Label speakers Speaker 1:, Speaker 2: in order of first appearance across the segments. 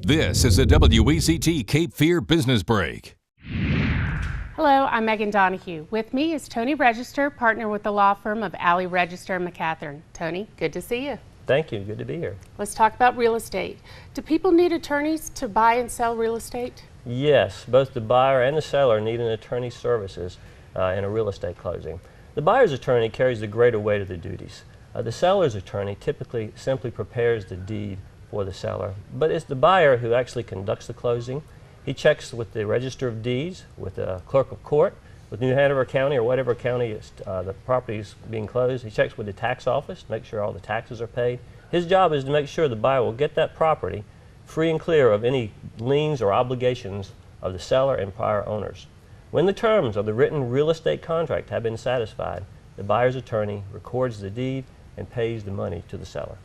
Speaker 1: This is a WECT Cape Fear Business Break.
Speaker 2: Hello, I'm Megan Donahue. With me is Tony Register, partner with the law firm of Alley Register and McEachern. Tony, good to see you.
Speaker 3: Thank you. Good to be here.
Speaker 2: Let's talk about real estate. Do people need attorneys to buy and sell real estate?
Speaker 3: Yes, both the buyer and the seller need an attorney's services in a real estate closing. The buyer's attorney carries the greater weight of the duties. The seller's attorney typically simply prepares the deed for the seller, but it's the buyer who actually conducts the closing. He checks with the Register of Deeds, with the clerk of court, with New Hanover County or whatever county the property is being closed. He checks with the tax office to make sure all the taxes are paid. His job is to make sure the buyer will get that property free and clear of any liens or obligations of the seller and prior owners. When the terms of the written real estate contract have been satisfied, the buyer's attorney records the deed and pays the money to the seller.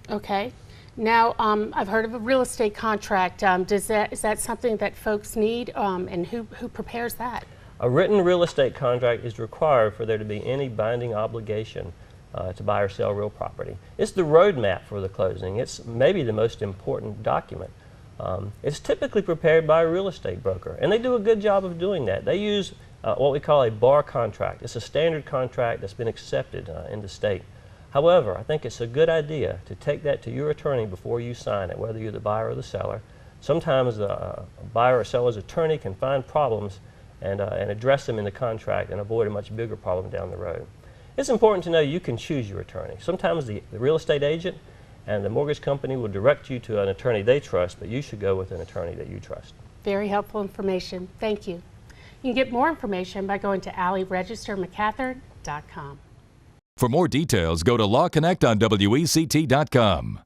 Speaker 2: Okay. Now, I've heard of a real estate contract. Is that something that folks need, and who prepares that?
Speaker 3: A written real estate contract is required for there to be any binding obligation to buy or sell real property. It's the roadmap for the closing. It's maybe the most important document. It's typically prepared by a real estate broker, and they do a good job of doing that. They use what we call a bar contract. It's a standard contract that's been accepted in the state. However, I think it's a good idea to take that to your attorney before you sign it, whether you're the buyer or the seller. Sometimes the buyer or seller's attorney can find problems and address them in the contract and avoid a much bigger problem down the road. It's important to know you can choose your attorney. Sometimes the real estate agent and the mortgage company will direct you to an attorney they trust, but you should go with an attorney that you trust.
Speaker 2: Very helpful information. Thank you. You can get more information by going to alleyregistermcEachern.com.
Speaker 1: For more details, go to LawConnect on WECT.com.